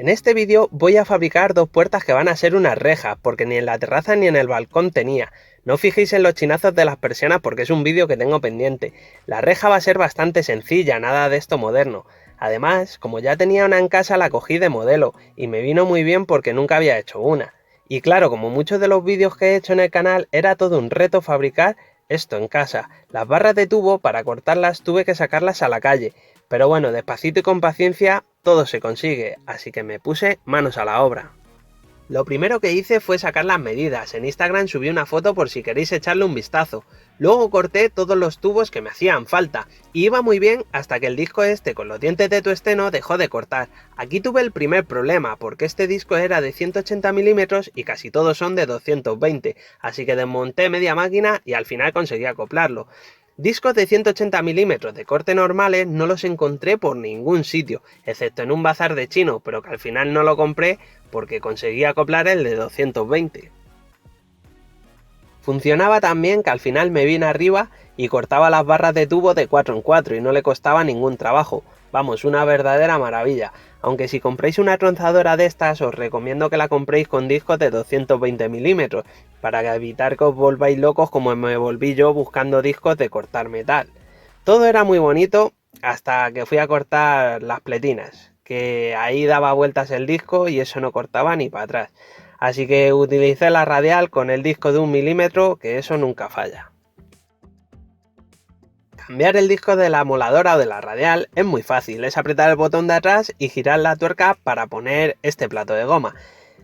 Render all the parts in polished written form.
En este vídeo voy a fabricar dos puertas que van a ser unas rejas, porque ni en la terraza ni en el balcón tenía. No os fijéis en los chinazos de las persianas porque es un vídeo que tengo pendiente. La reja va a ser bastante sencilla, nada de esto moderno. Además, como ya tenía una en casa, la cogí de modelo, y me vino muy bien porque nunca había hecho una. Y claro, como muchos de los vídeos que he hecho en el canal, era todo un reto fabricar esto en casa. Las barras de tubo, para cortarlas tuve que sacarlas a la calle. Pero bueno, despacito y con paciencia todo se consigue, así que me puse manos a la obra. Lo primero que hice fue sacar las medidas, en Instagram subí una foto por si queréis echarle un vistazo. Luego corté todos los tubos que me hacían falta, y iba muy bien hasta que el disco este con los dientes de tuesteno dejó de cortar. Aquí tuve el primer problema, porque este disco era de 180 milímetros y casi todos son de 220, así que desmonté media máquina y al final conseguí acoplarlo. Discos de 180 milímetros de corte normales no los encontré por ningún sitio, excepto en un bazar de chino, pero que al final no lo compré porque conseguí acoplar el de 220. Funcionaba tan bien que al final me vine arriba y cortaba las barras de tubo de 4 en 4 y no le costaba ningún trabajo. Vamos, una verdadera maravilla. Aunque si compráis una tronzadora de estas os recomiendo que la compréis con discos de 220 milímetros, para evitar que os volváis locos como me volví yo buscando discos de cortar metal. Todo era muy bonito hasta que fui a cortar las pletinas, que ahí daba vueltas el disco y eso no cortaba ni para atrás. Así que utilicé la radial con el disco de 1 milímetro, que eso nunca falla. Cambiar el disco de la moladora o de la radial es muy fácil, es apretar el botón de atrás y girar la tuerca para poner este plato de goma.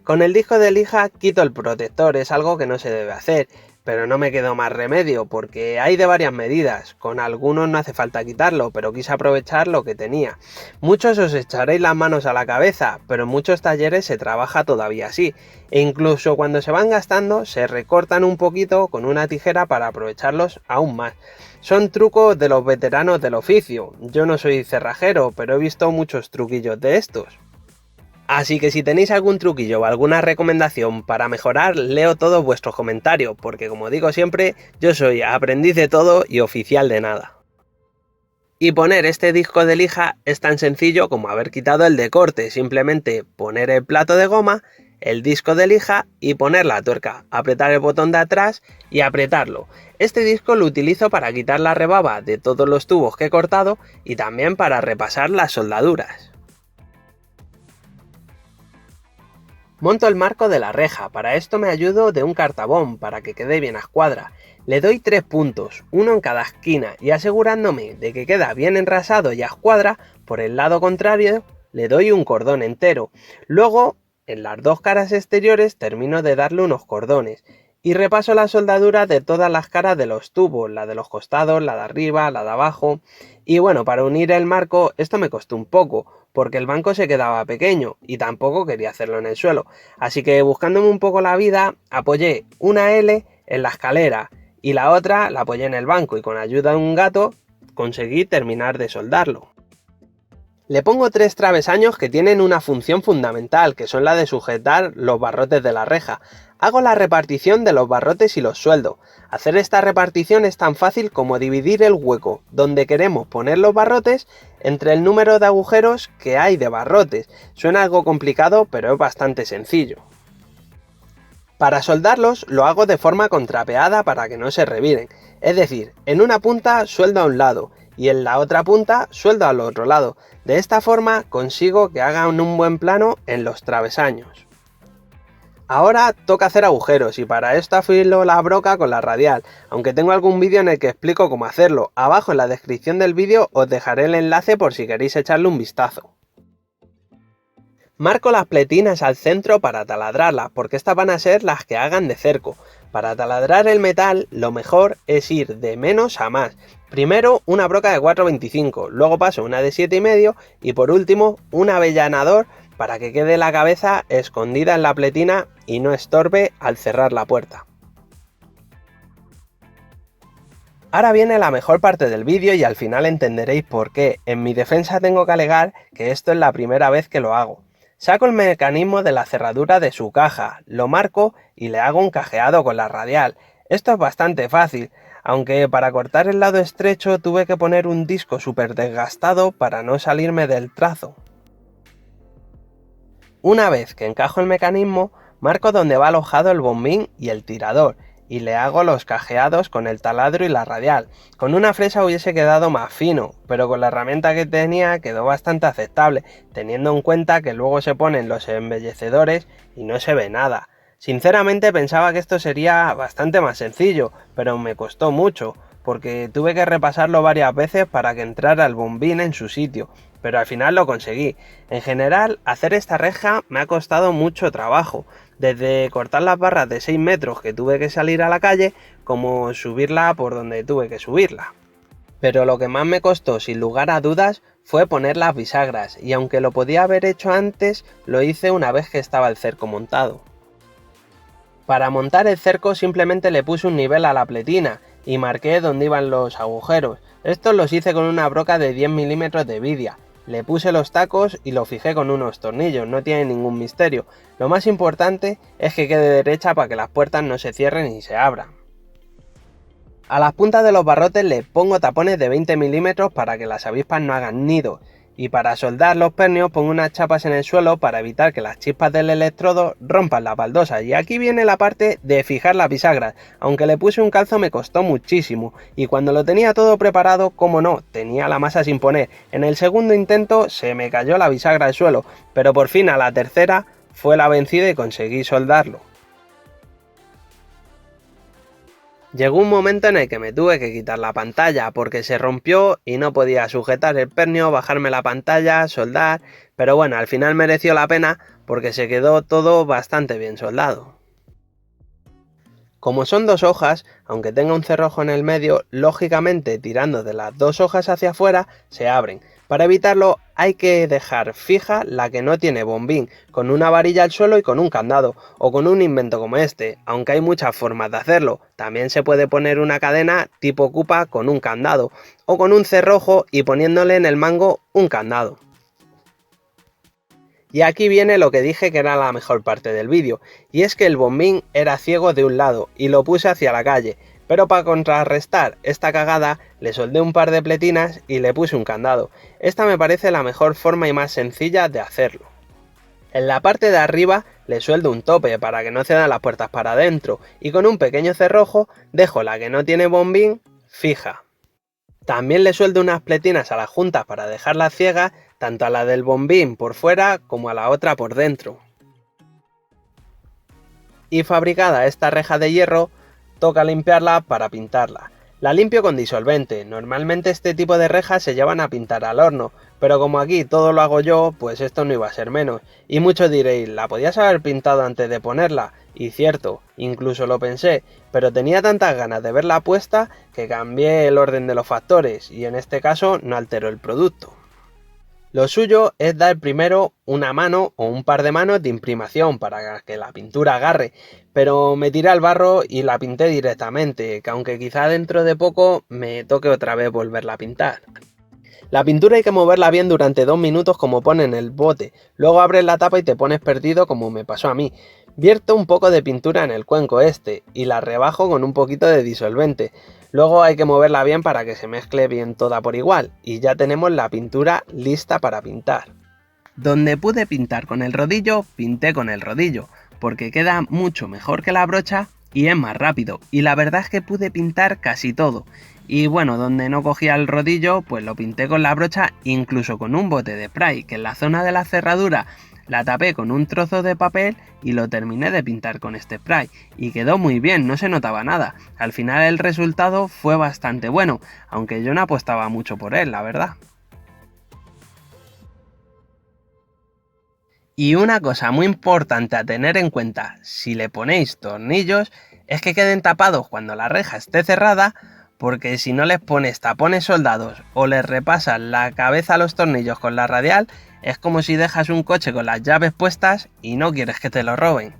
Con el disco de lija quito el protector, es algo que no se debe hacer, pero no me quedó más remedio porque hay de varias medidas, con algunos no hace falta quitarlo, pero quise aprovechar lo que tenía. Muchos os echaréis las manos a la cabeza, pero en muchos talleres se trabaja todavía así, e incluso cuando se van gastando se recortan un poquito con una tijera para aprovecharlos aún más. Son trucos de los veteranos del oficio, yo no soy cerrajero, pero he visto muchos truquillos de estos. Así que si tenéis algún truquillo o alguna recomendación para mejorar, leo todos vuestros comentarios, porque como digo siempre, yo soy aprendiz de todo y oficial de nada. Y poner este disco de lija es tan sencillo como haber quitado el de corte, simplemente poner el plato de goma, el disco de lija y poner la tuerca, apretar el botón de atrás y apretarlo. Este disco lo utilizo para quitar la rebaba de todos los tubos que he cortado y también para repasar las soldaduras. Monto el marco de la reja, para esto me ayudo de un cartabón para que quede bien a escuadra. Le doy 3 puntos, uno en cada esquina, y asegurándome de que queda bien enrasado y a escuadra, por el lado contrario le doy un cordón entero. Luego, en las dos caras exteriores termino de darle unos cordones. Y repaso la soldadura de todas las caras de los tubos, la de los costados, la de arriba, la de abajo. Y bueno, para unir el marco esto me costó un poco, porque el banco se quedaba pequeño y tampoco quería hacerlo en el suelo. Así que buscándome un poco la vida, apoyé una L en la escalera y la otra la apoyé en el banco y con ayuda de un gato conseguí terminar de soldarlo. Le pongo 3 travesaños que tienen una función fundamental, que son la de sujetar los barrotes de la reja. Hago la repartición de los barrotes y los sueldo. Hacer esta repartición es tan fácil como dividir el hueco donde queremos poner los barrotes entre el número de agujeros que hay de barrotes. Suena algo complicado, pero es bastante sencillo. Para soldarlos lo hago de forma contrapeada para que no se reviren, es decir, en una punta sueldo a un lado y en la otra punta sueldo al otro lado. De esta forma consigo que hagan un buen plano en los travesaños. Ahora toca hacer agujeros y para esto afilo la broca con la radial, aunque tengo algún vídeo en el que explico cómo hacerlo. Abajo en la descripción del vídeo os dejaré el enlace por si queréis echarle un vistazo. Marco las pletinas al centro para taladrarlas, porque estas van a ser las que hagan de cerco. Para taladrar el metal, lo mejor es ir de menos a más. Primero una broca de 4,25, luego paso una de 7,5 y por último un avellanador para que quede la cabeza escondida en la pletina y no estorbe al cerrar la puerta. Ahora viene la mejor parte del vídeo y al final entenderéis por qué. En mi defensa tengo que alegar que esto es la primera vez que lo hago. Saco el mecanismo de la cerradura de su caja, lo marco y le hago un cajeado con la radial. Esto es bastante fácil, aunque para cortar el lado estrecho tuve que poner un disco súper desgastado para no salirme del trazo. Una vez que encajo el mecanismo, marco donde va alojado el bombín y el tirador, y le hago los cajeados con el taladro y la radial. Con una fresa hubiese quedado más fino, pero con la herramienta que tenía quedó bastante aceptable, teniendo en cuenta que luego se ponen los embellecedores y no se ve nada. Sinceramente pensaba que esto sería bastante más sencillo, pero me costó mucho, porque tuve que repasarlo varias veces para que entrara el bombín en su sitio, pero al final lo conseguí. En general, hacer esta reja me ha costado mucho trabajo, desde cortar las barras de 6 metros que tuve que salir a la calle, como subirla por donde tuve que subirla. Pero lo que más me costó, sin lugar a dudas, fue poner las bisagras, y aunque lo podía haber hecho antes, lo hice una vez que estaba el cerco montado. Para montar el cerco simplemente le puse un nivel a la pletina y marqué dónde iban los agujeros. Estos los hice con una broca de 10 milímetros de vidia. Le puse los tacos y lo fijé con unos tornillos, no tiene ningún misterio. Lo más importante es que quede derecha para que las puertas no se cierren y se abran. A las puntas de los barrotes le pongo tapones de 20 milímetros para que las avispas no hagan nido. Y para soldar los pernios pongo unas chapas en el suelo para evitar que las chispas del electrodo rompan las baldosas. Y aquí viene la parte de fijar las bisagras. Aunque le puse un calzo me costó muchísimo. Y cuando lo tenía todo preparado, como no, tenía la masa sin poner. En el segundo intento se me cayó la bisagra al suelo, pero por fin a la tercera fue la vencida y conseguí soldarlo. Llegó un momento en el que me tuve que quitar la pantalla porque se rompió y no podía sujetar el pernio, bajarme la pantalla, soldar, pero bueno, al final mereció la pena porque se quedó todo bastante bien soldado. Como son dos hojas, aunque tenga un cerrojo en el medio, lógicamente tirando de las dos hojas hacia afuera se abren. Para evitarlo hay que dejar fija la que no tiene bombín, con una varilla al suelo y con un candado, o con un invento como este, aunque hay muchas formas de hacerlo. También se puede poner una cadena tipo cupa con un candado, o con un cerrojo y poniéndole en el mango un candado. Y aquí viene lo que dije que era la mejor parte del vídeo, y es que el bombín era ciego de un lado y lo puse hacia la calle, pero para contrarrestar esta cagada le soldé un par de pletinas y le puse un candado. Esta me parece la mejor forma y más sencilla de hacerlo. En la parte de arriba le sueldo un tope para que no cedan las puertas para adentro y con un pequeño cerrojo dejo la que no tiene bombín fija. También le sueldo unas pletinas a las juntas para dejarlas ciegas, tanto a la del bombín por fuera como a la otra por dentro. Y fabricada esta reja de hierro, toca limpiarla para pintarla. La limpio con disolvente. Normalmente este tipo de rejas se llevan a pintar al horno, pero como aquí todo lo hago yo, pues esto no iba a ser menos. Y muchos diréis, ¿la podías haber pintado antes de ponerla? Y cierto, incluso lo pensé, pero tenía tantas ganas de verla puesta que cambié el orden de los factores y en este caso no alteró el producto. Lo suyo es dar primero una mano o un par de manos de imprimación para que la pintura agarre, pero me tiré al barro y la pinté directamente, que aunque quizá dentro de poco me toque otra vez volverla a pintar. La pintura hay que moverla bien durante 2 minutos como pone en el bote, luego abres la tapa y te pones perdido como me pasó a mí. Vierto un poco de pintura en el cuenco este y la rebajo con un poquito de disolvente. Luego hay que moverla bien para que se mezcle bien toda por igual y ya tenemos la pintura lista para pintar. Donde pude pintar con el rodillo, pinté con el rodillo, porque queda mucho mejor que la brocha y es más rápido, y la verdad es que pude pintar casi todo. Y bueno, donde no cogía el rodillo, pues lo pinté con la brocha, incluso con un bote de spray, que en la zona de la cerradura la tapé con un trozo de papel y lo terminé de pintar con este spray. Y quedó muy bien, no se notaba nada. Al final el resultado fue bastante bueno, aunque yo no apostaba mucho por él, la verdad. Y una cosa muy importante a tener en cuenta si le ponéis tornillos es que queden tapados cuando la reja esté cerrada, porque si no les pones tapones soldados o les repasas la cabeza a los tornillos con la radial, es como si dejas un coche con las llaves puestas y no quieres que te lo roben.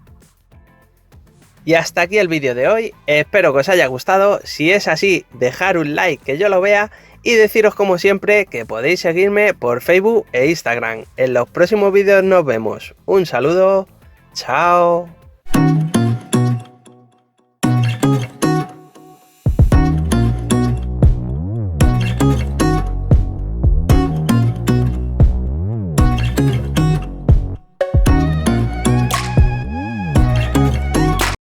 Y hasta aquí el vídeo de hoy, espero que os haya gustado, si es así dejar un like que yo lo vea y deciros como siempre que podéis seguirme por Facebook e Instagram. En los próximos vídeos nos vemos, un saludo, chao.